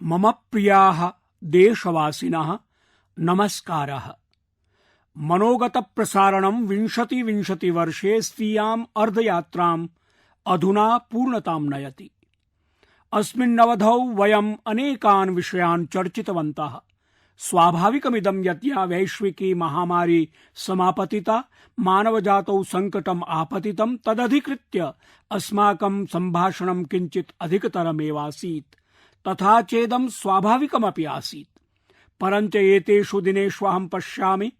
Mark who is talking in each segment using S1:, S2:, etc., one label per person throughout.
S1: मम प्रियाः देशवासिनः नमस्कारः। मनोगत प्रसारणं 20 वर्षे स्वीयाम् अर्धयात्राम् अधुना पूर्णतां नयति। अस्मिन्नवधौ वयम् अनेकान् विषयान् चर्चितवन्तः। स्वाभाविकमिदं यत् या वैश्विकी महामारी समापतिता, मानवजातौ संकटम् आपतितं, तदधिकृत्य अस्माकं सम्भाषणं किञ्चित् अधिकतरमेवासीत्। तथा चेदं स्वाभाविकमपि आसीत्। परञ्च एतेषु दिनेषु अहं पश्यामि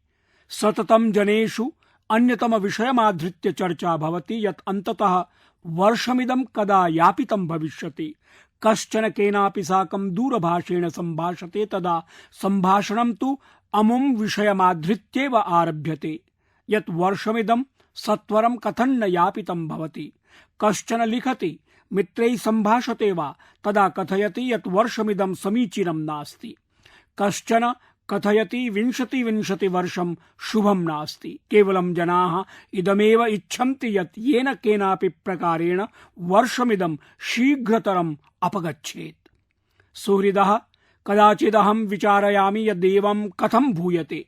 S1: सततं जनेषु अन्यतमविषयमाधृत्य चर्चा भवति यत् अन्ततः वर्षमिदं कदा यापितं भविष्यति। कश्चन केनापि साकं दूरभाषेण सम्भाषते तदा सम्भाषणं तु अमुं विषयमाधृत्येव आरभ्यते यत् वर्षमिदं सत्वरं कथं न यापितं भवति। कश्चन लिखति, मित्रैः सम्भाषते वा, तदा कथयति यत् वर्षमिदं समीचीनं नास्ति। कश्चन कथयति 20 वर्षं शुभं नास्ति। केवलं जनाः इदमेव इच्छन्ति यत् येन केनापि प्रकारेण वर्षमिदं शीघ्रतरम् अपगच्छेत्। सुहृदः, कदाचिदहं विचारयामि यदेवं कथं भूयते।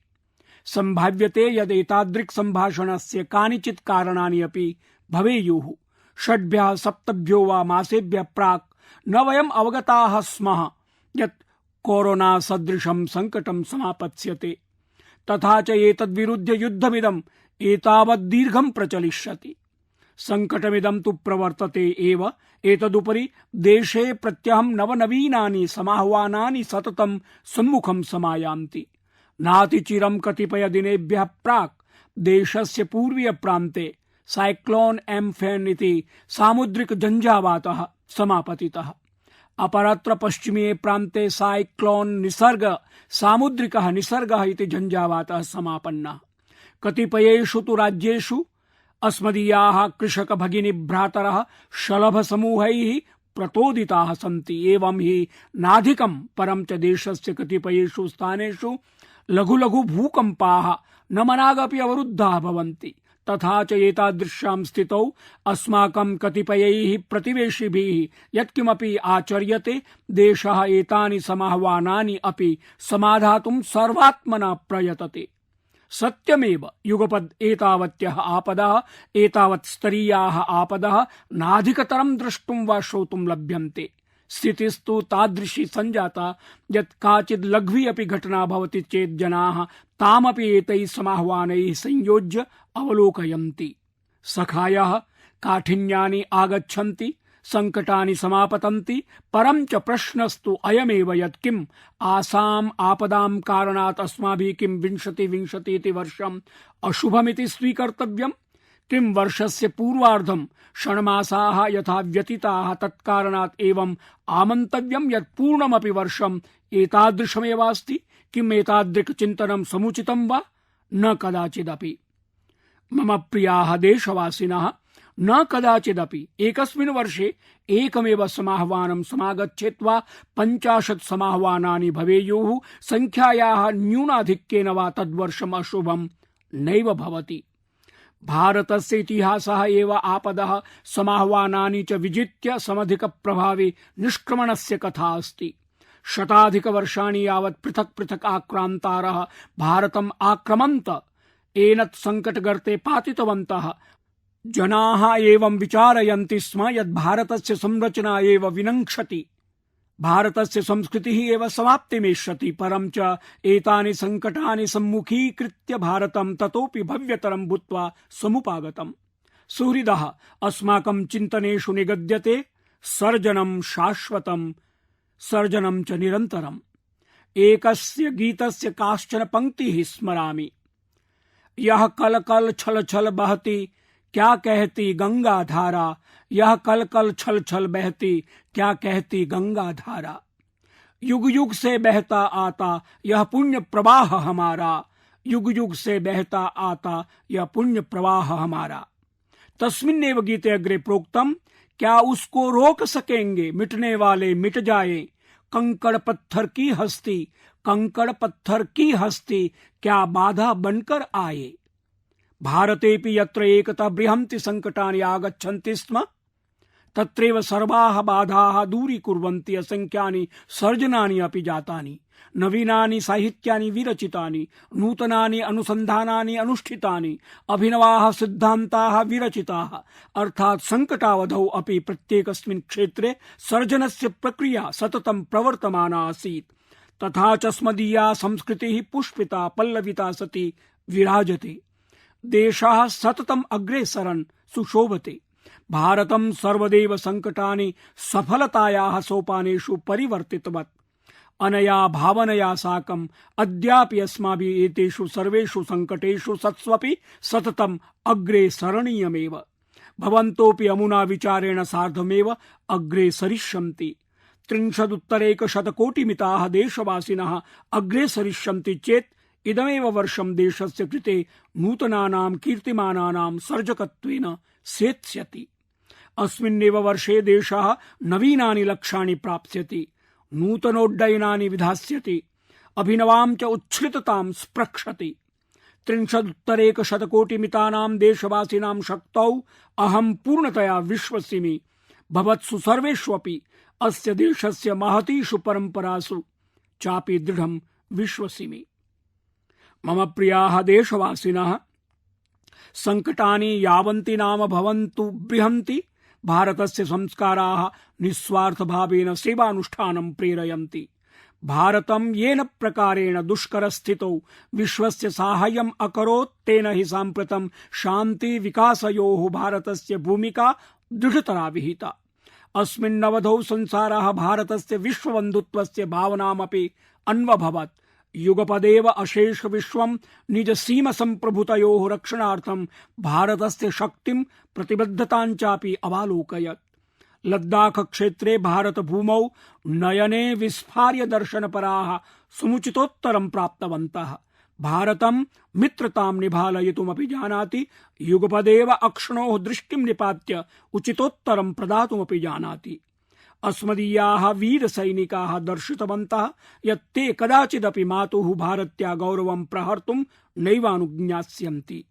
S1: सम्भाव्यते यदेतादृक् सम्भाषणस्य कानिचित् कारणानि अपि भवेयुः। 6-7 वा मासेभ्यः प्राक् न वयम् अवगताः स्मः यत् कोरोना सदृशं संकटं समापत्स्यते। तथा च एतद्विरुद्ध युद्धमिदम् एतावत् दीर्घं प्रचलिष्यति। संकटमिदं तु प्रवर्तते एव। एतदुपरि देशे प्रत्यहं नवनवीनानि समाह्वानानि सततं सम्मुखं समायान्ति। नातिचिरं कतिपयदिनेभ्यः प्राक् देशस्य पूर्वीयप्रान्ते साइक्लोन एम्फेन इति सामुद्रिक झंझावातः समापतितः। अपरत्र पश्चिमीये प्रान्ते साइक्लोन निसर्ग सामुद्रिकः निसर्गः इति झंझावातः समापन्नः। कतिपयेषु तु राज्येषु अस्मदीयाः कृषक भगिनी भ्रातरः शलभसमूहैः प्रतोदिताः सन्ति। एवं हि नाधिकं परं च देशस्य कतिपयेषु स्थानेषु लघु लघु भूकम्पाः न मनागपि अवरुद्धाः भवन्ति। तथा च एतादृश्यां स्थितौ अस्माकं कतिपयैः प्रतिवेशिभिः यत्किमपि आचर्यते, देशः एतानि समाह्वानानि अपि समाधातुं सर्वात्मना प्रयतते। सत्यमेव युगपद् एतावत्यः आपदः, एतावत् स्तरीयाः आपदः नाधिकतरं द्रष्टुं वा श्रोतुं लभ्यन्ते। स्थितिस्तु तादृशी सञ्जाता यत् काचिद् लघ्वी अपि घटना भवति चेत् जनाः तामपि एतैः समाह्वानैः संयोज्य अवलोकयन्ति। सखायः काठिन्यानि आगच्छन्ति, संकटानि समापतन्ति, परं च प्रश्नस्तु अयमेव यत् किम् आसाम् आपदां कारणात् अस्माभिः किं 2020 इति वर्षम् अशुभमिति स्वीकर्तव्यम्। किं वर्षस्य पूर्वार्धं षण्मासाः यथा व्यतीताः तत्कारणात् एवम् आमन्तव्यं यत् पूर्णमपि वर्षम् एतादृशमेवास्ति। किम् एतादृक् चिन्तनं समुचितं वा? न कदाचिदपि। मम प्रियाः देशवासिनः, न कदाचिदपि एकस्मिन् वर्षे एकमेव समाह्वानं समागच्छेत् वा 50 समाह्वानानि भवेयुः, संख्यायाः न्यूनाधिक्येन वा तद्वर्षम् अशुभं नैव भवति। भारतस्य इतिहासः एव आपदः समाह्वानानि च विजित्य समधिकप्रभावे निष्क्रमणस्य कथा अस्ति। शताधिकवर्षाणि यावत् पृथक् पृथक् आक्रान्तारः भारतम् आक्रमन्त, एनत् सङ्कटगर्ते पातितवन्तः। जनाः एवं विचारयन्ति स्म यत् भारतस्य संरचना एव विनङ्क्षति, भारतस्य संस्कृतिः एव समाप्तिमेष्यति। परं च एतानि संकटानि सम्मुखीकृत्य भारतं ततोपि भव्यतरं भूत्वा समुपागतम्। सुहृदः, अस्माकं चिन्तनेषु निगद्यते सर्जनं शाश्वतं, सर्जनं च निरन्तरम्। एकस्य गीतस्य काश्चन पंक्तिः स्मरामि। यह कल कल छल छल बहती, क्या कहती गंगा धारा। यह कल कल छल छल बहती, क्या कहती गंगा धारा। युग युग से बहता आता यह पुण्य प्रवाह हमारा। युग युग से बहता आता यह पुण्य प्रवाह हमारा। तस्मिन्नेव गीते अग्रे प्रोक्तम, क्या उसको रोक सकेंगे मिटने वाले मिट जाए। कंकड़ पत्थर की हस्ती, कंकड़ पत्थर की हस्ती, क्या बाधा बनकर आए। भारतेपि यत्र एकता बृहन्ति संकटानि आगच्छन्ति स्म, तत्रैव सर्वाः बाधाः दूरीकुर्वन्ति असंख्यानि सर्जनानि अपि जातानि नवीनानि साहित्यानि विरचितानि नूतनानि अनुसन्धानानि अनुष्ठितानि अभिनवाः सिद्धान्ताः विरचिताः अर्थात् संकटावधौ अपि प्रत्येकस्मिन् क्षेत्रे सर्जनस्य प्रक्रिया सततं प्रवर्तमाना आसीत् तथा च स्मदीया संस्कृतिः पुष्पिता पल्लविता सती विराजते देशः सततं अग्रे सरन् सुशोभते भारतं सर्वदैव संकटानि सफलतायाः सोपानेषु परिवर्तितवत् अनया भावनया साकम् अद्यापि अस्माभिः एतेषु सर्वेषु संकटेषु सत्स्वपि सततम् अग्रे सरणीयमेव भवन्तोऽपि अमुना विचारेण सार्धमेव अग्रे सरिष्यन्ति 30-उत्तरैकशतकोटिमिताः देशवासिनः अग्रे सरिष्यन्ति चेत् इदमेव वर्षं देशस्य कृते नूतनानां कीर्तिमानानां सर्जकत्वेन सेत्स्यति अस्मिन्नेव वर्षे देशः नवीनानि लक्ष्याणि प्राप्स्यति नूतनोड्डयनानि विधास्यति अभिनवां च उच्छ्रिततां स्प्रक्षति 30-उत्तरैकशतकोटिमितानां देशवासिनां शक्तौ अहं पूर्णतया विश्वसिमि भवत्सु सर्वेष्वपि अस्य देशस्य महतीषु परम्परासु चापि दृढं विश्वसिमि मम प्रियाः देशवासिनः संकटानि यावन्ति नाम भवन्तु बृहन्ति भारतस्य संस्काराः निस्वार्थभावेन सेवानुष्ठानं प्रेरयन्ति भारतं येन प्रकारेण दुष्करस्थितौ विश्वस्य साहाय्यम् अकरोत् तेन हि साम्प्रतं शान्ति विकासयोः भारतस्य भूमिका दृढतरा विहिता अस्मिन्नवधौ संसारः भारतस्य विश्वबन्धुत्वस्य भावनामपि अन्वभवत् युगपदेव अशेष विश्वं निज सीम संप्रभुतयोः रक्षणार्थं भारतस्य शक्तिं प्रतिबद्धतां चापि अवालोकयत् लद्दाख क्षेत्रे भारत भूमौ नयने विस्फार्य दर्शनपराः समुचितोत्तरं प्राप्तवन्तः भारतं मित्रतां निभालयितुमपि जानाति युगपदेव अक्षणोः दृष्टिं निपात्य उचितोत्तरं प्रदातुमपि जानाति अस्मदीयाः वीरसैनिकाः दर्शितवन्तः यत् ते कदाचिदपि मातुः भारत्या गौरवं प्रहर्तुं नैवानुज्ञास्यन्ति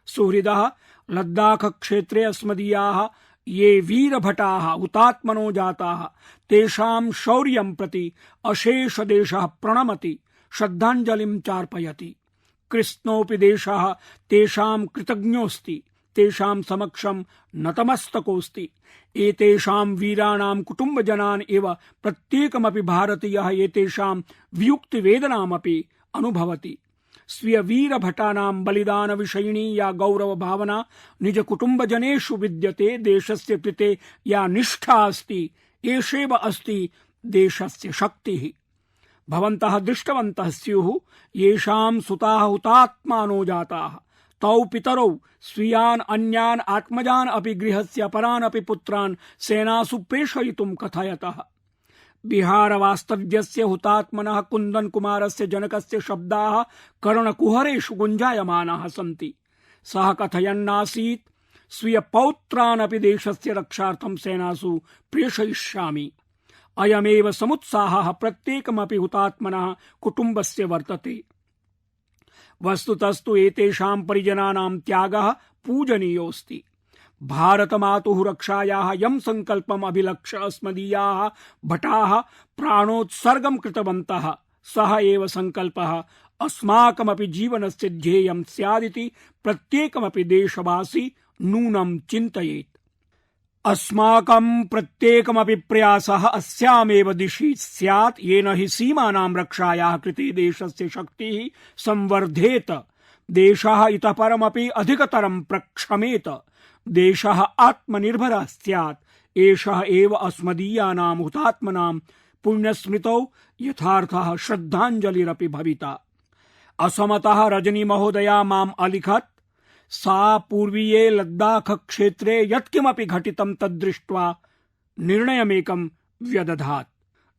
S1: सुहृदः लद्दाख क्षेत्रे अस्मदीयाः ये वीरभटाः हुतात्मनो जाताः तेषां शौर्यं प्रति अशेष देशः प्रणमति श्रद्धाञ्जलिं चार्पयति कृष्णोऽपि देशः तेषां कृतज्ञोऽस्ति तेषां समक्षं नतमस्तकोऽस्ति एतेषां वीराणां कुटुम्बजनान् एव प्रत्येकमपि भारतीयः एतेषां वियुक्तिवेदनामपि अनुभवति स्वीय वीरभटानां बलिदानविषयिणी या गौरवभावना निजकुटुम्बजनेषु विद्यते देशस्य कृते या निष्ठा अस्ति एषैव अस्ति देशस्य शक्तिः भवन्तः दृष्टवन्तः स्युः येषां सुताः हुतात्मानो जाताः तौ पितरौ स्वीयान् अन्यान् आत्मजान् अपि गृहस्य अपरान् अपि पुत्रान् सेनासु प्रेषयितुं कथयतः बिहारवास्तव्यस्य हुतात्मनः कुन्दन कुमारस्य जनकस्य शब्दाः कर्णकुहरेषु गुञ्जायमानाः सन्ति सः कथयन्नासीत् स्वीयपौत्रान् अपि देशस्य रक्षार्थं सेनासु प्रेषयिष्यामि अयमेव समुत्साहः प्रत्येकमपि हुतात्मनः कुटुम्बस्य वर्तते वस्तुतस्तु एतेषां परिजनानां त्यागः पूजनीयोऽस्ति भारतमातुः रक्षायाः यं संकल्पम् अभिलक्ष्य अस्मदीयाः भटाः प्राणोत्सर्गं कृतवन्तः सः एव संकल्पः अस्माकमपि जीवनस्य ध्येयं स्यादिति प्रत्येकमपि देशवासी नूनं चिन्तयेत् अस्माकं प्रत्येकमपि प्रयासः अस्यामेव दिशि स्यात् येन हि सीमानां रक्षायाः कृते देशस्य शक्तिः संवर्धेत देशः इतः परमपि अधिकतरं प्रक्षमेत देशः आत्मनिर्भरः स्यात् एषः एव अस्मदीयानां हुतात्मनां पुण्यस्मृतौ यथार्थः श्रद्धाञ्जलिरपि भविता असमतः रजनी महोदया माम् अलिखत् सा पूर्वीये लद्दाख क्षेत्रे यत्किमपि घटितं तद्दृष्ट्वा निर्णयमेकं व्यदधात्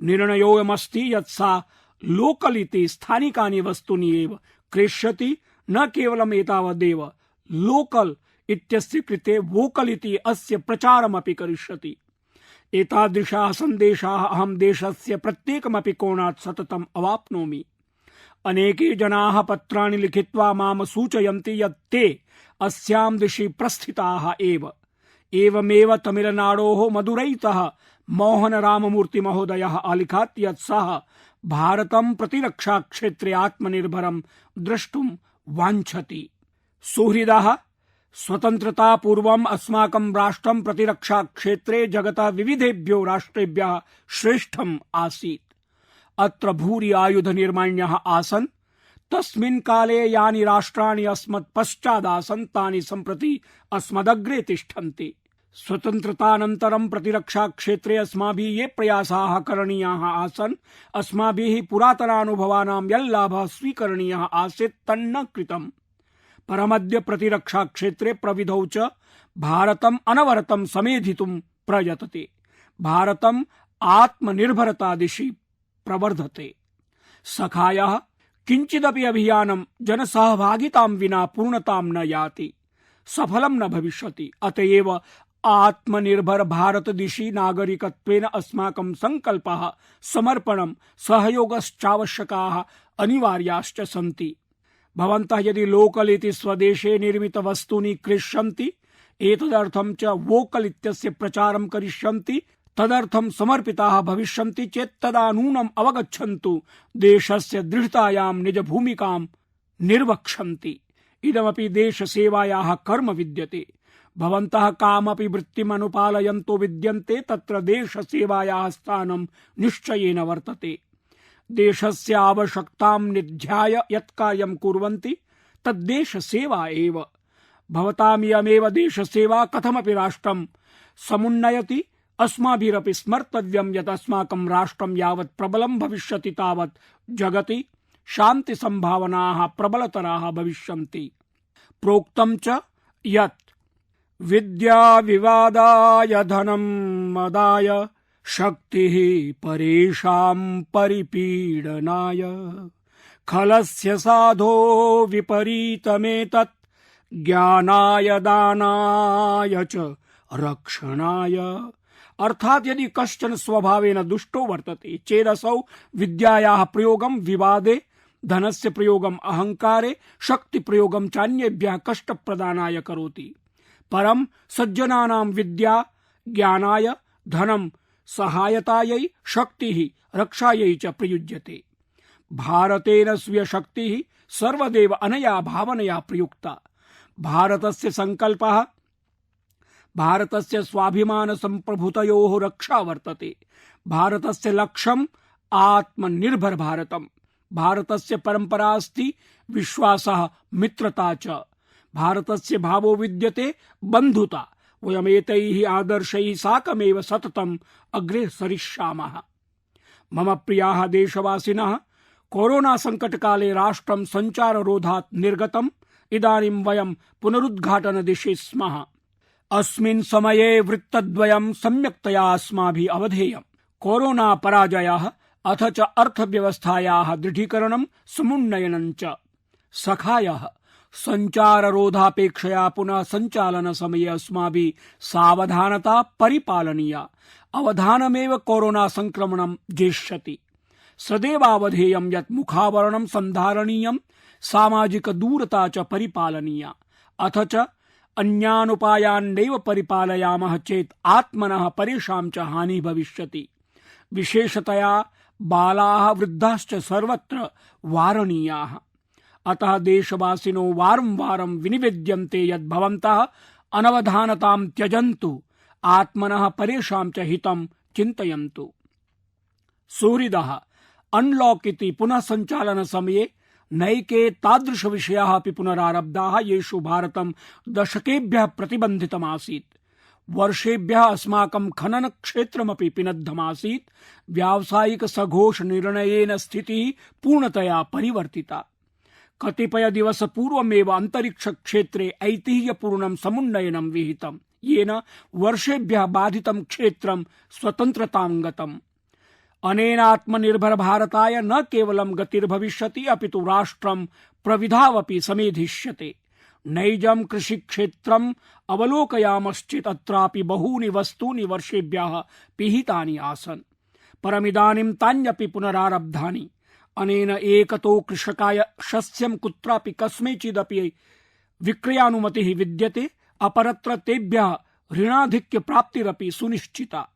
S1: निर्णयोऽयमस्ति यत् सा लोकल इति स्थानिकानि वस्तूनि एव क्रेष्यति न केवलम् एतावदेव लोकल इत्यस्य कृते वोकल इति अस्य प्रचारमपि करिष्यति एतादृशाः सन्देशाः अहं देशस्य प्रत्येकमपि कोणात् सततम् अवाप्नोमि अनेके जनाः पत्राणि लिखित्वा मां सूचयन्ति यत् ते अस्यां दिशि प्रस्थिताः एव एवमेव तमिलनाडोः मदुरैतः मोहन राममूर्ति महोदयः अलिखत् यत् सः भारतं प्रतिरक्षा क्षेत्रे आत्मनिर्भरं द्रष्टुं वाञ्छति। सुहृदः, स्वतन्त्रता पूर्वम् अस्माकं राष्ट्रं प्रतिरक्षा क्षेत्रे जगतः विविधेभ्यो राष्ट्रेभ्यः श्रेष्ठम् आसीत्। अत्र भूरि आयुध निर्माण्यः आसन्। तस्मिन् काले यानि राष्ट्राणि अस्मत् पश्चादासन् तानि सम्प्रति अस्मदग्रे तिष्ठन्ति। स्वतन्त्रतानन्तरं प्रतिरक्षा क्षेत्रे अस्माभिः ये प्रयासाः करणीयाः आसन्, अस्माभिः पुरातनानुभवानां यल्लाभः स्वीकरणीयः आसीत् तन्न कृतम्। परमद्य प्रतिरक्षा क्षेत्रे प्रविधौ च भारतम् अनवरतं समेधितुं प्रयतते। भारतम् आत्मनिर्भरता दिशि प्रवर्धते। सखायः, किञ्चिदपि अभियानं जनसहभागितां विना पूर्णतां न याति, सफलं न भविष्यति। अतएव आत्मनिर्भर भारत दिशि नागरिकत्वेन अस्माकं संकल्पः, समर्पणं, सहयोगश्चावश्यकाः अनिवार्याश्च सन्ति। भवन्तः यदि लोकल इति स्वदेशे निर्मित वस्तूनि क्रेष्यन्ति, एतदर्थं च वोकल इत्यस्य प्रचारं करिष्यन्ति, तदर्थं समर्पिताः भविष्यन्ति चेत् तदा नूनम् अवगच्छन्तु देशस्य दृढतायां निज भूमिकां निर्वक्ष्यन्ति। इदमपि देशसेवायाः कर्म विद्यते। भवन्तः कामपि वृत्तिम् अनुपालयन्तो विद्यन्ते, तत्र देशसेवायाः स्थानं निश्चयेन वर्तते। देशस्य आवश्यकतां निध्याय यत् कार्यं कुर्वन्ति तद्देशसेवा एव। भवतामियमेव देशसेवा कथमपि राष्ट्रं समुन्नयति। अस्माभिरपि स्मर्तव्यं यत् अस्माकं राष्ट्रं यावत् प्रबलं भविष्यति तावत् जगति शान्ति संभावनाः प्रबलतराः भविष्यन्ति। प्रोक्तं च यत् विद्या विवादाय धनं मदाय शक्तिः परेषां परिपीडनाय खलस्य साधो विपरीतमेतत् ज्ञानाय दानाय च रक्षणाय। अर्थात यदि कश्चन स्वभावेन दुष्टो वर्तते चेदसौ विद्यायाः प्रयोगं विवादे, धनस्य प्रयोगं अहंकारे, शक्ति प्रयोगं चान्येभ्यः कष्टप्रदानाय करोति। परं सज्जनानां विद्या ज्ञानाय, धनं सहायतायै, शक्तिः रक्षायै च प्रयुज्यते। भारतेन स्वीय शक्तिः सर्वदेव अनया भावनया प्रयुक्ता। भारतस्य संकल्पः भारतस्य स्वाभिमान संप्रभुतयोः रक्षा वर्तते। भारतस्य लक्ष्यम् आत्मनिर्भर भारतम्। भारतस्य परंपरा अस्ति विश्वासः, मित्रता च। भारतस्य भावो विद्यते बन्धुता। वयमेतैः आदर्शैः साकमेव सततम् अग्रे सरिष्यामः। मम प्रियाः देशवासिनः, कोरोना संकटकाले राष्ट्रं सञ्चाररोधात् निर्गतम्। इदानीं वयं पुनरुद्घाटन दिशि स्मः। अस्मिन् समये वृत्तद्वयं सम्यक्तया अस्माभिः अवधेयम्। कोरोना पराजयः अथ च अर्थव्यवस्थायाः दृढीकरणं समुन्नयनं च। सखायः, सञ्चाररोधापेक्षया पुनः सञ्चालन समये अस्माभिः सावधानता परिपालनीया। अवधानमेव कोरोना संक्रमणं जेष्यति। सदैवावधेयं यत् मुखावरणं सन्धारणीयं, सामाजिक दूरता च परिपालनीया। अथ च अन्यानुपायान्नैव परिपालयामः चेत् आत्मनः परेषां च हानिः भविष्यति। विशेषतया बालाः, वृद्धाश्च सर्वत्र वारणीयाः। अतः देशवासिनो वारं वारं विनिवेद्यन्ते यत् भवन्तः अनवधानतां त्यजन्तु, आत्मनः परेषां च हितं चिन्तयन्तु। सुहृदः, अनलॉक इति पुनः सञ्चालन समये नैके तादृश विषयाः अपि पुनरारब्धाः येषु भारतं दशकेभ्यः प्रतिबन्धितमासीत्। वर्षेभ्यः अस्माकं खनन क्षेत्रमपि पिनद्धमासीत्। व्यावसायिक सघोष निर्णयेन स्थितिः पूर्णतया परिवर्तिता। कतिपय दिवस पूर्वमेव अंतरिक्ष क्षेत्रे ऐतिह्यपूर्णं समुन्नयनं विहितं, येन वर्षेभ्यः बाधितं क्षेत्रं स्वतन्त्रतां गतम्। अनेन आत्मनिर्भर भारताय न केवलं गतिर्भविष्यति अपितु राष्ट्रं प्रविधावपि समेधिष्यते। नैजं कृषिक्षेत्रम् अवलोकयामश्चेत् अत्रापि बहूनि वस्तूनि वर्षेभ्यः पिहितानि आसन्, परमिदानीं तान्यपि पुनरारब्धानि। अनेन एकतो कृषकाय शस्यं कुत्रापि कस्मैचिदपि विक्रयानुमतिः विद्यते, अपरत्र तेभ्यः ऋणाधिक्य प्राप्तिरपि सुनिश्चिता।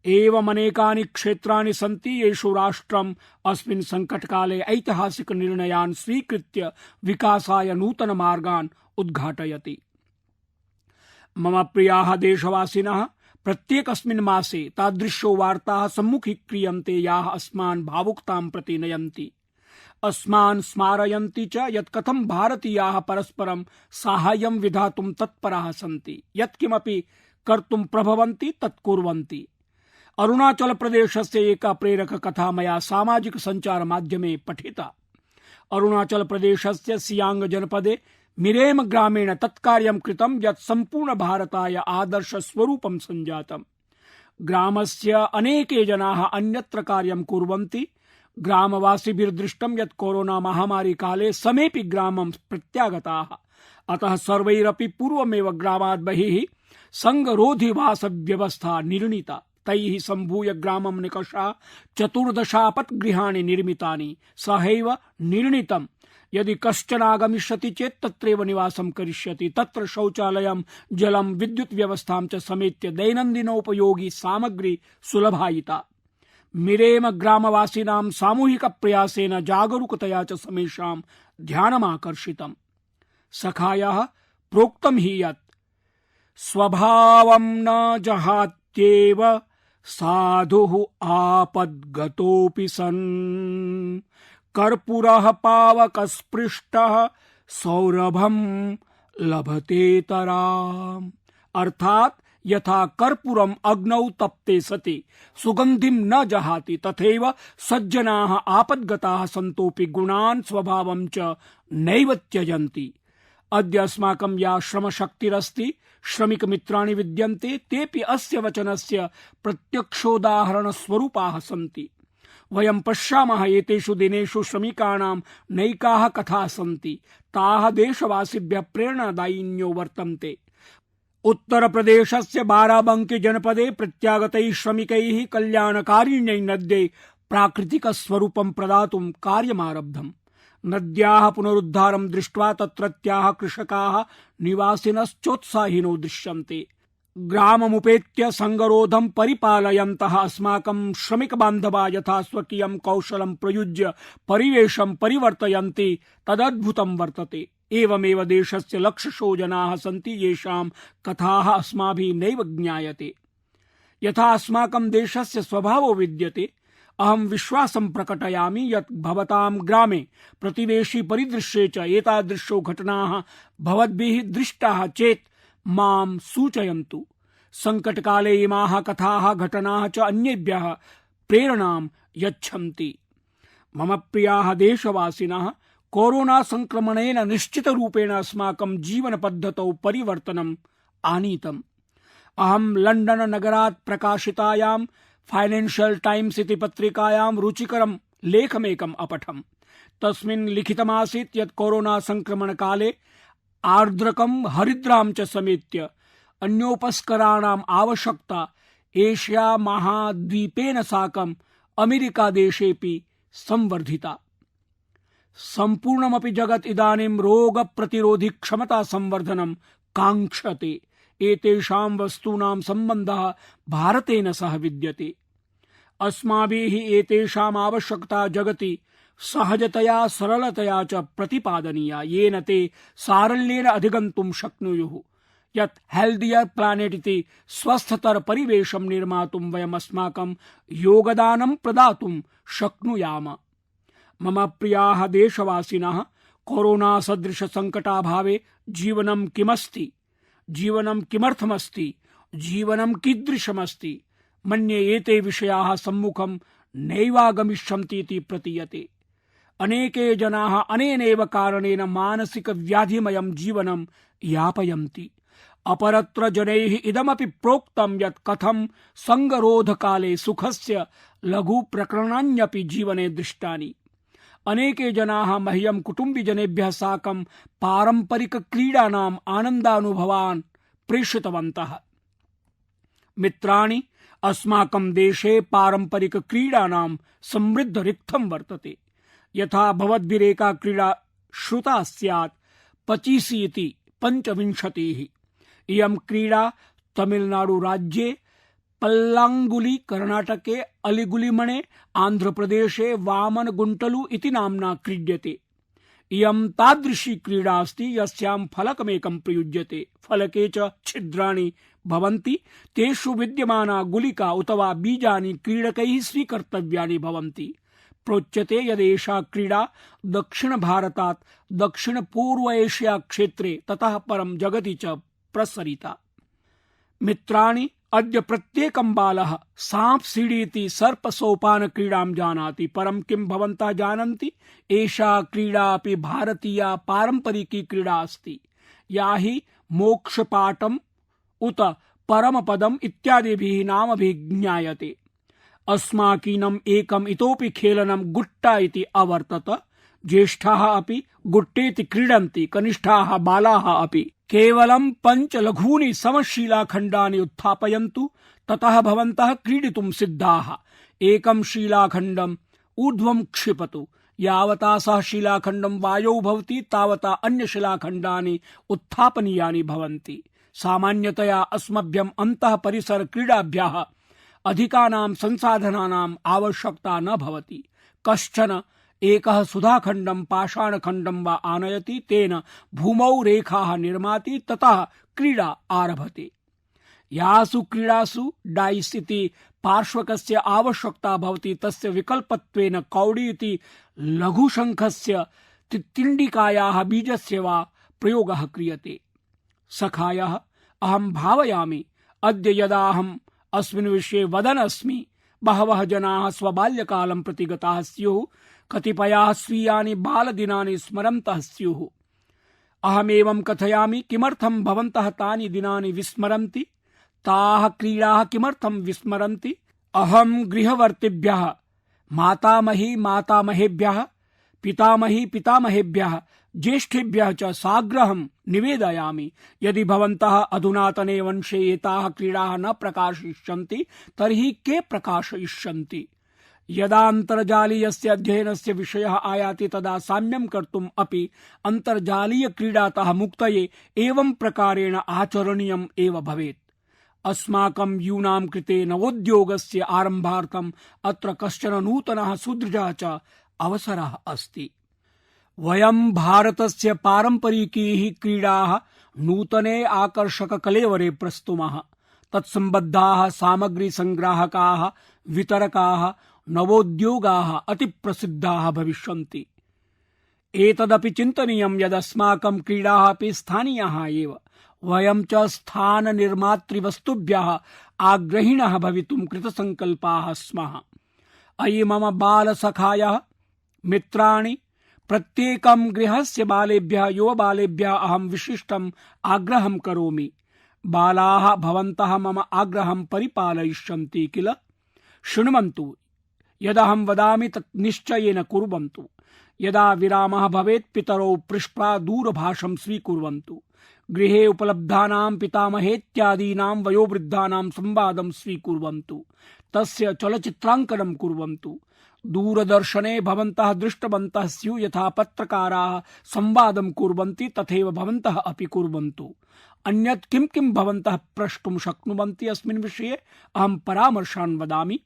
S1: एवमनेकानि क्षेत्राणि सन्ति येषु राष्ट्रम् अस्मिन् संकटकाले ऐतिहासिक निर्णयान् स्वीकृत्य विकासाय नूतन मार्गान् उद्घाटयति। मम प्रियाः देशवासिनः, प्रत्येकस्मिन् मासे तादृशो वार्ताः सम्मुखीक्रियन्ते याः अस्मान् भावुकतां प्रति नयन्ति, अस्मान् स्मारयन्ति च यत् कथं भारतीयाः परस्परं साहाय्यं विधातुं तत्पराः सन्ति, यत्किमपि कर्तुं प्रभवन्ति तत् कुर्वन्ति। अरुणाचल प्रदेशस्य एका प्रेरक कथा मया सामाजिक संचार माध्यमे पठिता। अरुणाचल प्रदेशस्य सियांग जनपदे मिरेम ग्रामेण तत्कार्यं कृतं यत् सम्पूर्ण भारताय आदर्श स्वरूपं सञ्जातम्। ग्रामस्य अनेके जनाः अन्यत्र कार्यं कुर्वन्ति। ग्रामवासिभिर्दृष्टं यत् कोरोना महामारी काले समेऽपि ग्रामं प्रत्यागताः, अतः सर्वैरपि पूर्वमेव ग्रामात् बहिः संगरोधिवास व्यवस्था निर्णीता। तैः सम्भूय ग्रामं निकषा 14 गृहाणि निर्मितानि। सहैव निर्णीतं यदि कश्चन आगमिष्यति चेत् तत्रैव निवासं करिष्यति। तत्र शौचालयं, जलं, विद्युत् व्यवस्थां च समेत्य दैनन्दिनोपयोगी सामग्री सुलभायिता। मिरेम ग्रामवासिनां सामूहिक प्रयासेन जागरूकतया च समेषां ध्यानमाकर्षितम्। सखायाः प्रोक्तं हि यत् स्वभावं न जहात्येव साधुः आपद्गतोऽपि सन्, कर्पूरः पावकस्पृष्टः सौरभं लभतेतराम्। अर्थात यथा कर्पूरम् अग्नौ तप्ते सति सुगन्धिं न जहाति, तथैव सज्जनाः आपद्गताः सन्तोऽपि गुणान् स्वभावं च नैव त्यजन्ति। अद्य अस्माकं या श्रमशक्तिरस्ति, श्रमिकमित्राणि विद्यन्ते, तेऽपि अस्य वचनस्य प्रत्यक्षोदाहरणस्वरूपाः सन्ति। वयं पश्यामः एतेषु दिनेषु श्रमिकाणां नैकाः कथाः सन्ति। ताः देशवासिभ्यः प्रेरणादायिन्यो वर्तन्ते। उत्तर प्रदेशस्य बाराबंकी जनपदे प्रत्यागतैः श्रमिकैः कल्याणकारिण्यै नद्यै प्राकृतिकस्वरूपं प्रदातुं कार्यमारब्धम्। नद्याः पुनरुद्धारं दृष्ट्वा तत्रत्याः कृषकाः निवासिनश्चोत्साहिनो दृश्यन्ते। ग्राममुपेत्य संगरोधं परिपालयन्तः अस्माकं श्रमिक बान्धवा यथा स्वकीयं कौशलं प्रयुज्य परिवेशं परिवर्तयन्ति, तदद्भुतं वर्तते। एवमेव देशस्य लक्षशो जनाः सन्ति येषां कथाः अस्माभिः नैव ज्ञायते। यथा अस्माकं देशस्य स्वभावो विद्यते, अहं विश्वासं प्रकटयामि यत् भवतां ग्रामे प्रतिवेशी परिदृश्ये च एतादृशो घटनाः भवद्भिः दृष्टाः चेत् मां सूचयन्तु। संकटकाले इमाः कथाः घटनाः च अन्येभ्यः प्रेरणां यच्छन्ति। मम प्रियाः देशवासिनः, कोरोना संक्रमणेन निश्चितरूपेण अस्माकं जीवनपद्धतौ परिवर्तनम् आनीतम्। अहं लण्डन नगरात् प्रकाशितायां फाइनेंशियल टाइम्स इति पत्रिकायां रुचिकरं लेखमेकम् अपठम्। तस्मिन् लिखितमासीत् यत् कोरोना संक्रमणकाले आर्द्रकं हरिद्रां च समेत्य अन्योपस्कराणाम् आवश्यकता एशिया महाद्वीपेन साकम् अमेरिका देशेऽपि संवर्धिता। सम्पूर्णमपि जगत् इदानीं रोग प्रतिरोधी क्षमता संवर्धनं काङ्क्षते। एतेषां वस्तूनां सम्बन्धः भारतेन सह विद्यते। अस्माभिः एतेषाम् आवश्यकता जगति सहजतया सरलतया च प्रतिपादनीया, येन ते सारल्येन अधिगन्तुं शक्नुयुः। यत् हेल्दियर प्लानेट इति स्वस्थतर परिवेशं निर्मातुं वयम् अस्माकं योगदानं प्रदातुं शक्नुयाम। मम प्रियाः देशवासिनः, कोरोना सदृश संकटाभावे जीवनं किमस्ति, जीवनं किमर्थमस्ति, जीवनं कीदृशमस्ति, मन्ये एते विषयाः सम्मुखं नैवागमिष्यन्ति इति प्रतीयते। अनेके जनाः अनेनैव कारणेन मानसिक व्याधिमयं जीवनं यापयन्ति। अपरत्र जनैः इदमपि प्रोक्तं यत् कथं संगरोधकाले सुखस्य लघु प्रकरणान्यपि जीवने दृष्टानि। अनेके जनाः मह्यं कुटुम्बिजनेभ्यः साकं पारंपरिक क्रीडानाम् आनन्दानुभवान् प्रेषितवन्तः। मित्राणि, अस्माकं देशे पारंपरिक क्रीडानां समृद्ध रिक्थं वर्तते। यथा भवद्भिरेका क्रीडा श्रुता स्यात्, पचीसी इति 25। इयं क्रीडा तमिलनाडु राज्ये पल्लांगुली, कर्णाटके अलिगुलिमणे, आन्ध्रप्रदेशे वामनगुंटलु इति नाम्ना क्रीड्यते। इयं तादृशी क्रीडा अस्ति यस्यां फलकमेकं प्रयुज्यते, फलके च छिद्राणि भवन्ति, तेषु विद्यमाना गुलिका उत वा बीजानि क्रीडकैः स्वीकर्तव्यानि भवन्ति। प्रोच्यते यदेषा क्रीडा दक्षिण भारतात् दक्षिण पूर्व एशिया क्षेत्रे ततः परं जगति च प्रसरिता। मित्राणि, अद्य प्रत्येकं बालः सांप सीढ़ीति सर्प सोपान क्रीडां जानाति, परं किं भवन्तः जानन्ति? एषा क्रीडा अपि भारतीया पारंपरिकी क्रीडा अस्ति, या हि मोक्षपाटम् उत परमपदम् इत्यादिभिः नामभिः ज्ञायते। अस्माकीनम् एकम् इतोपि खेलनं गुट्टा इति अवर्तत। ज्येष्ठाः अपि गुट्टेति क्रीडन्ति, कनिष्ठाः बालाः अपि। केवलं 5 लघूनि समशीलाखण्डानि उत्थापयन्तु, ततः भवन्तः क्रीडितुं सिद्धाः। एकं शीलाखण्डम् ऊर्ध्वं क्षिपतु, यावता सः शीलाखण्डं वायौ भवति तावता अन्यशिलाखण्डानि उत्थापनीयानि भवन्ति। सामान्यतया अस्मभ्यम् अन्तः परिसर क्रीडाभ्यः अधिकानां संसाधनानाम् आवश्यकता न भवति। कश्चन एकः सुधाखण्डं पाषाणखण्डं वा आनयति, तेन भूमौ रेखाः निर्माति, ततः क्रीडा आरभते। यासु क्रीडासु डाइस इति पार्श्वकस्य आवश्यकता भवति, तस्य विकल्पत्वेन कौडी इति लघुशङ्खस्य तिण्डिकायाः बीजस्य वा प्रयोगः क्रियते। सखायः, अहं भावयामि अद्य यदा अहम् अस्मिन् विषये वदन् अस्मि, बहवः जनाः स्वबाल्यकालं प्रति गताः स्युः, कतिपयाः स्वीयानि बालदिनानि स्मरन्तः स्युः। अहमेवं कथयामि, किमर्थं भवन्तः तानि दिनानि विस्मरन्ति? ताः क्रीडाः किमर्थं विस्मरन्ति? अहं गृहवर्तिभ्यः, मातामही मातामहेभ्यः, पितामही पितामहेभ्यः, ज्येष्ठेभ्यः च साग्रहं निवेदयामि, यदि भवन्तः अधुनातने वंशे एताः क्रीडाः न प्रकाशयिष्यन्ति तर्हि के प्रकाशयिष्यन्ति? यदा अन्तर्जालीयस्य अध्ययनस्य विषयः आयाति तदा साम्यं कर्तुम् अपि अन्तर्जालीय क्रीडातः मुक्तये एवं प्रकारेण आचरणीयम् एव भवेत्। अस्माकं यूनां कृते नवोद्योगस्य आरम्भार्थम् अत्र कश्चन नूतनः सुदृढः च अवसरः अस्ति। वयं भारतस्य पारम्परिकीः क्रीडाः नूतने आकर्षककलेवरे प्रस्तुमः। तत्सम्बद्धाः सामग्री संग्राहकाः, वितरकाः, नवोद्योगाः अतिप्रसिद्धाः भविष्यन्ति। एतदपि चिन्तनीयं यदस्माकं क्रीडाः अपि स्थानीयाः एव। वयं च स्थाननिर्मातृवस्तुभ्यः आग्रहिणः भवितुं कृतसङ्कल्पाः स्मः। अयि मम बालसखायः, मित्राणि, प्रत्येकं गृहस्य बालेभ्यः, युवबालेभ्यः अहं विशिष्टम् आग्रहं करोमि। बालाः भवन्तः मम आग्रहं परिपालयिष्यन्ति किल? शृण्वन्तु, यदहं वदामि तत् निश्चयेन कुर्वन्तु। यदा विरामः भवेत् पितरौ पृष्ट्वा दूरभाषं स्वीकुर्वन्तु। गृहे उपलब्धानां पितामहेत्यादीनां वयोवृद्धानां संवादं स्वीकुर्वन्तु। तस्य चलचित्राङ्कनं कुर्वन्तु। दूरदर्शने भवन्तः दृष्टवन्तः स्युः यथा पत्रकाराः संवादं कुर्वन्ति तथैव भवन्तः अपि कुर्वन्तु। अन्यत् किं किं भवन्तः प्रष्टुं शक्नुवन्ति अस्मिन् विषये अहं परामर्शान् वदामि।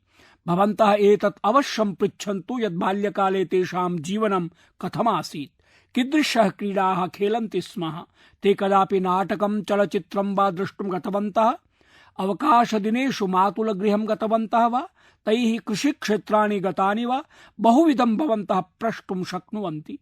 S1: भवन्तः एतत् अवश्यं पृच्छन्तु यत् बाल्यकाले तेषां जीवनं कथमासीत्, कीदृशः क्रीडाः खेलन्ति स्म, ते कदापि नाटकं चलचित्रं वा द्रष्टुं गतवन्तः, अवकाशदिनेषु मातुलगृहं गतवन्तः वा, तैः कृषिक्षेत्राणि गतानि वा, बहुविधं भवन्तः प्रष्टुं शक्नुवन्ति।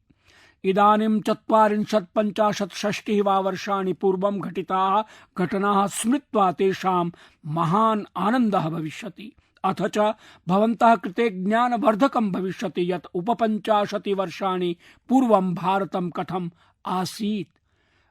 S1: इदानीं 40-50-60 वा वर्षाणि पूर्वं घटिताः घटनाः स्मृत्वा तेषां महान् आनन्दः भविष्यति। अथ च भवन्तः कृते ज्ञानवर्धकं भविष्यति यत् 50 वर्षाणि पूर्वं भारतं कथम् आसीत्।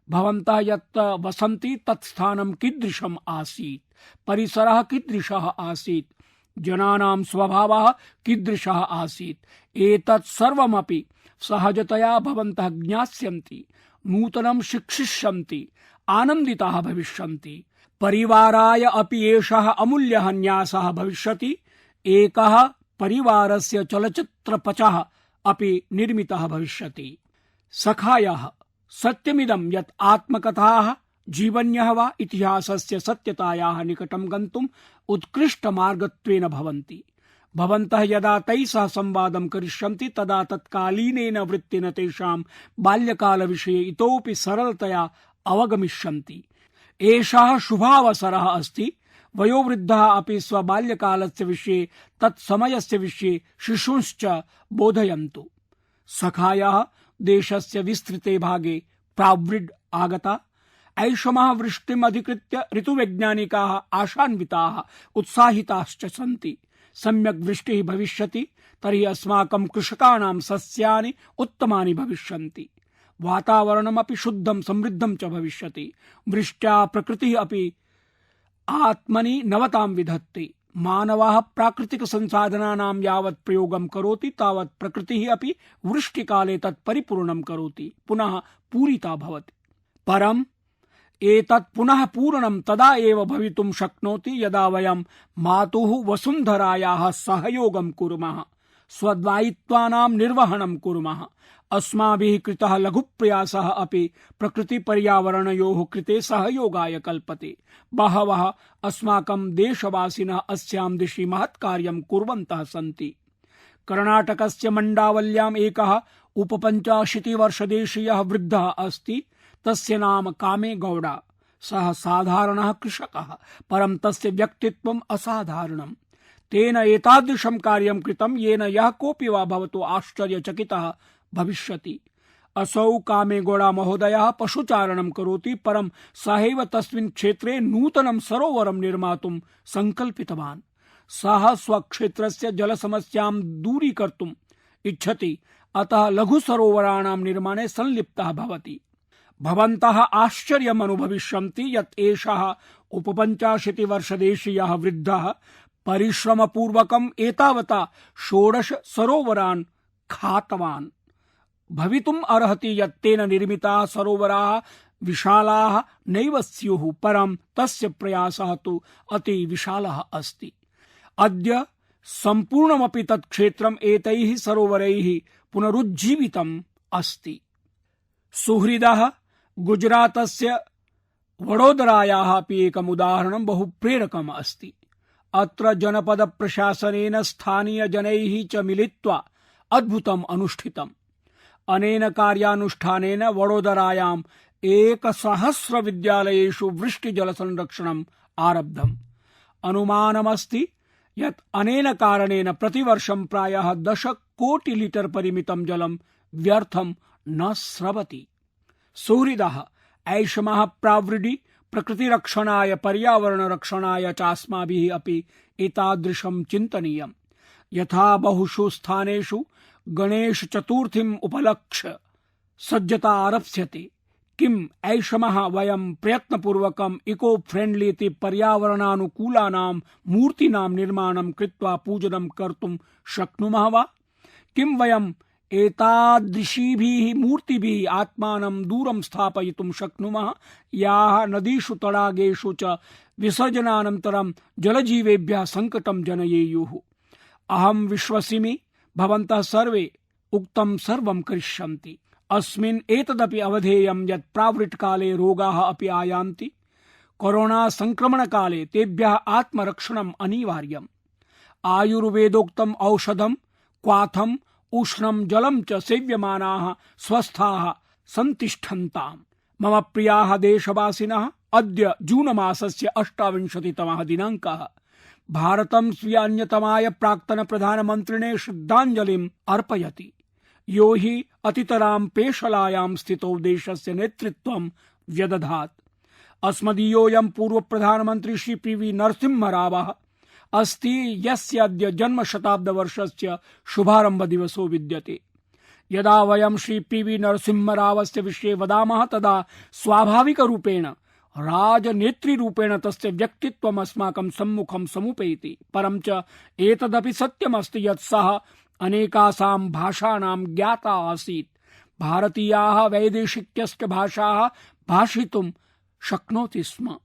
S1: भवन्तः यत् वसन्ति तत् स्थानं कीदृशम् आसीत्, परिसरः कीदृशः आसीत्, जनानां स्वभावः कीदृशः आसीत्, एतत् सर्वमपि सहजतया भवन्तः ज्ञास्यन्ति, नूतनं शिक्षिष्यन्ति, आनन्दिताः भविष्यन्ति। परिवाराय अपि एषः अमूल्यः न्यासः भविष्यति। एकः परिवारस्य चलचित्रपचः अपि निर्मितः भविष्यति। सखायः, सत्यमिदं यत् आत्मकथाः जीवन्यः वा इतिहासस्य सत्यतायाः निकटं गन्तुम् उत्कृष्टमार्गत्वेन भवन्ति। भवन्तः यदा तैः सह संवादं करिष्यन्ति तदा तत्कालीनेन वृत्तेन तेषां बाल्यकालविषये इतोपि सरलतया अवगमिष्यन्ति। एषः शुभावसरः अस्ति। वयोवृद्धाः अपि स्वबाल्यकालस्य विषये तत्समयस्य विषये शिशूंश्च बोधयन्तु। सखायाः देशस्य विस्तृते भागे प्रावृड् आगता। ऐषमः वृष्टिम् अधिकृत्य ऋतुवैज्ञानिकाः आशान्विताः उत्साहिताश्च सन्ति। सम्यक् वृष्टिः भविष्यति तर्हि अस्माकं कृषकाणां सस्यानि उत्तमानि भविष्यन्ति। वातावरणमपि शुद्धं समृद्धं च भविष्यति। वृष्ट्या प्रकृतिः अपि आत्मनि नवतां विधत्ते। मानवः प्राकृतिक संसाधनानां यावत् प्रयोगं करोति तावत् प्रकृतिः अपि वृष्टिकाले तत् परिपूर्णं करोति, पुनः पूरिता भवति। परम् एतत् पुनः पूर्णं तदा एव भवितुं शक्नोति यदा वयं मातुः वसुन्धरायाः सहयोगं कुर्मः, स्वदायित्वानां निर्वहणं कुर्मः। अस्माभिः कृतः लघुप्रयासः अपि प्रकृतिपर्यावरणयोः कृते सहयोगाय कल्पते। बहवः अस्माकं देशवासिनः अस्यां दिशि महत्कार्यं कुर्वन्तः सन्ति। कर्णाटकस्य मण्डावल्याम् एकः 85 वर्षदेशीयः वृद्धः अस्ति। तस्य नाम कामेगौडा। सः साधारणः कृषकः, परं तस्य व्यक्तित्वम् असाधारणम्। तेन एतादृशं कार्यं कृतं येन यः कोऽपि वा भवतु आश्चर्यचकितः भविष्यति। असौ कामेगौडा महोदयः पशुचारणं करोति, परं सहैव तस्मिन् क्षेत्रे नूतनं सरोवरं निर्मातुं सङ्कल्पितवान्। सः स्वक्षेत्रस्य जलसमस्यां दूरीकर्तुम् इच्छति, अतः लघुसरोवराणां निर्माणे संलिप्तः भवति। भवन्तः आश्चर्यम् अनुभविष्यन्ति यत् एषः 85 वर्षदेशीयः वृद्धः परिश्रमपूर्वकम् एतावता 16 सरोवरान् खातवान्। भवितुम् अर्हति यत् तेन निर्मिताः सरोवराः विशालाः नैव स्युः, परं तस्य प्रयासः तु अति विशालः अस्ति। अद्य सम्पूर्णमपि तत् क्षेत्रम् एतैः सरोवरैः पुनरुज्जीवितम् अस्ति। सुहृदः, गुजरातस्य वडोदरायाः अपि एकम् उदाहरणं बहु प्रेरकम् अस्ति। अत्र जनपद प्रशासनेन स्थानीयजनैः च मिलित्वा अद्भुतम् अनुष्ठितम्। अनेन कार्यानुष्ठानेन वडोदरायाम् 1,000 विद्यालयेषु वृष्टिजलसंरक्षणम् आरब्धम्। अनुमानमस्ति यत् अनेन कारणेन प्रतिवर्षं प्रायः 10 कोटि लीटर् परिमितं जलं व्यर्थं न स्रवति। सुहृदः, ऐषमः प्रावृडि प्रकृतिरक्षणाय पर्यावरणरक्षणाय च अस्माभिः अपि एतादृशं चिन्तनीयम्। यथा बहुषु स्थानेषु गणेशचतुर्थीम् उपलक्ष्य सज्जता आरप्स्यते, किम् ऐषमः वयं प्रयत्नपूर्वकम् इको फ्रेंडली इति पर्यावरणानुकूलानां मूर्तीनां निर्माणं कृत्वा पूजनं कर्तुं शक्नुमः वा? किं वयम् एतादृशीभिः मूर्तिभिः आत्मानं दूरं स्थापयितुं शक्नुमः, याः नदीषु तडागेषु च विसर्जनानन्तरं जलजीवेभ्यः सङ्कटं जनयेयुः? अहं विश्वसिमि भवन्तः सर्वे उक्तं सर्वं करिष्यन्ति। अस्मिन् एतदपि अवधेयं यत् प्रावृट् काले रोगाः अपि आयान्ति। कोरोना संक्रमणकाले तेभ्यः आत्मरक्षणम् अनिवार्यम्। आयुर्वेदोक्तम् औषधं क्वाथम् उष्णं जलं च सेव्यमानाः स्वस्थाः सन्तिष्ठन्ताम्। मम प्रियाः देशवासिनः, अद्य जून मासस्य 28तमः दिनाङ्कः। भारतं स्वीयान्यतमाय प्राक्तन प्रधानमन्त्रिणे श्रद्धाञ्जलिम् अर्पयति, यो हि अतितरां पेशलायां स्थितौ देशस्य नेतृत्वं व्यदधात्। अस्मदीयोऽयं पूर्व प्रधानमन्त्री श्री पी.वी. नरसिंहरावः अस्ति, यस्य अद्य जन्मशताब्दवर्षस्य शुभारम्भदिवसो विद्यते। यदा वयं श्री पी.वी. नरसिंहरावस्य विषये वदामः तदा स्वाभाविकरूपेण राजनेत्रीरूपेण तस्य व्यक्तित्वम् अस्माकं सम्मुखं समुपैति। परं च एतदपि सत्यमस्ति यत् सः अनेकासां भाषाणां ज्ञाता आसीत्। भारतीयाः वैदेशिक्यश्च भाषाः भाषितुं शक्नोति स्म।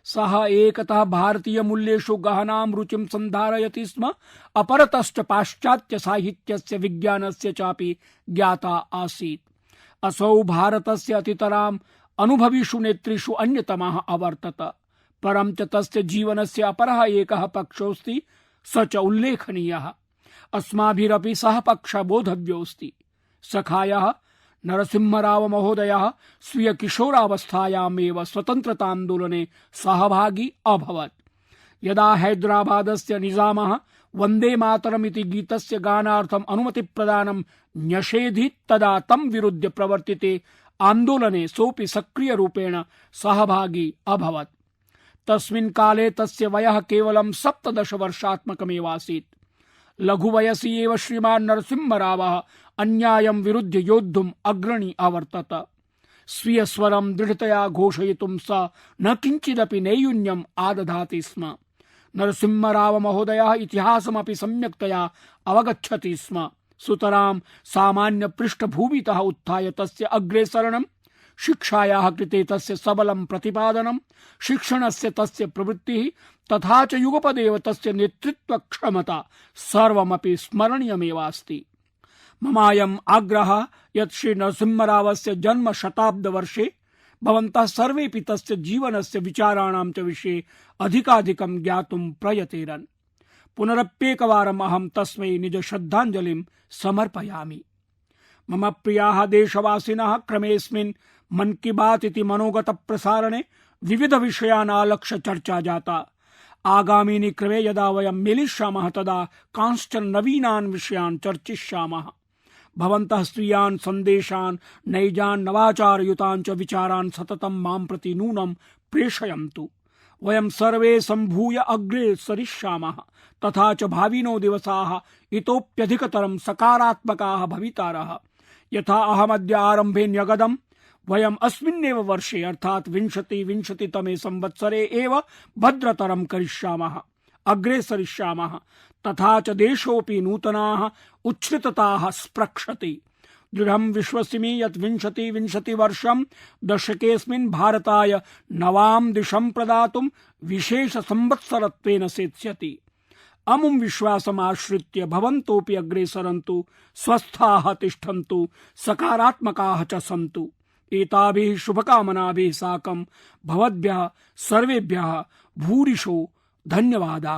S1: सः एकतः भारतीयमूल्येषु गहनां रुचिं सन्धारयति स्म, अपरतश्च पाश्चात्यसाहित्यस्य विज्ञानस्य चापि ज्ञाता आसीत्। असौ भारतस्य अतितरां अनुभवीषु नेत्रीषु अन्यतमः अवर्तत। परं च तस्य जीवनस्य अपरः एकः पक्षोऽस्ति, स च उल्लेखनीयः। अस्माभिरपि सः पक्षः बोधव्योऽस्ति। सखायः नरसिंहराव महोदयः स्वीय किशोरावस्थायामेव स्वतन्त्रतान्दोलने सहभागी अभवत्। यदा हैदराबादस्य निजामः वन्दे मातरमिति गीतस्य गानार्थम् अनुमतिप्रदानं न्यषेधि, तदा तं विरुध्य प्रवर्तिते आन्दोलने सोऽपि सक्रियरूपेण सहभागी अभवत्। तस्मिन् काले तस्य वयः केवलं 17 वर्षात्मकमेवासीत्। लघुवयसि एव श्रीमान् नरसिंहरावः अन्यायं विरुध्य योद्धुम् अग्रणी अवर्तत। स्वीयस्वरं दृढतया घोषयितुं स न किञ्चिदपि नैयून्यम् आदधाति स्म। नरसिंहराव महोदयः इतिहासमपि सम्यक्तया अवगच्छति स्म। सुतरां सामान्य पृष्ठभूमितः उत्थाय तस्य अग्रेसरणं, शिक्षायाः कृते तस्य सबलं प्रतिपादनं, शिक्षणस्य तस्य प्रवृत्तिः तथा च युगपदेव तस्य नेतृत्वक्षमता सर्वमपि स्मरणीयमेवास्ति। ममायम् आग्रहः यत् श्री नरसिंहरावस्य जन्म शताब्दवर्षे भवन्तः सर्वेपि तस्य जीवनस्य विचाराणां च विषये अधिकाधिकं ज्ञातुं प्रयतेरन्। पुनरप्येकवारम् अहं तस्मै निज श्रद्धाञ्जलिं समर्पयामि। मम प्रियाः देशवासिनः, क्रमेऽस्मिन् मन की बात इति मनोगत प्रसारणे विविध विषयान् आलक्ष्य चर्चा जाता। आगामीनि क्रमे यदा वयं मिलिष्यामः तदा कांश्चन नवीनान् विषयान् चर्चिष्यामः। भवन्तः स्वीयान् सन्देशान्, नैजान् नवाचारयुतान् च विचारान् सततं मां प्रति नूनं प्रेषयन्तु। वयं सर्वे सम्भूय अग्रे सरिष्यामः। तथा च भाविनो दिवसाः इतोप्यधिकतरं सकारात्मकाः भवितारः। यथा अहमद्य आरम्भे न्यगदम्, वयम् अस्मिन्नेव वर्षे अर्थात् 2020 संवत्सरे एव भद्रतरं करिष्यामः, अग्रे सरिष्यामः। तथा च देशोऽपि नूतनाः उच्छ्रितताः स्प्रक्षति। दृढं विश्वसिमि यत् 2020 वर्षं दशकेऽस्मिन् भारताय नवां दिशं प्रदातुं विशेष संवत्सरत्वेन सेत्स्यति। अमुं विश्वासमाश्रित्य भवन्तोऽपि अग्रे सरन्तु, स्वस्थाः तिष्ठन्तु, सकारात्मकाः च सन्तु। एताभिः शुभकामनाभिः साकं भवद्भ्यः सर्वेभ्यः भूरिशो धन्यवादाः।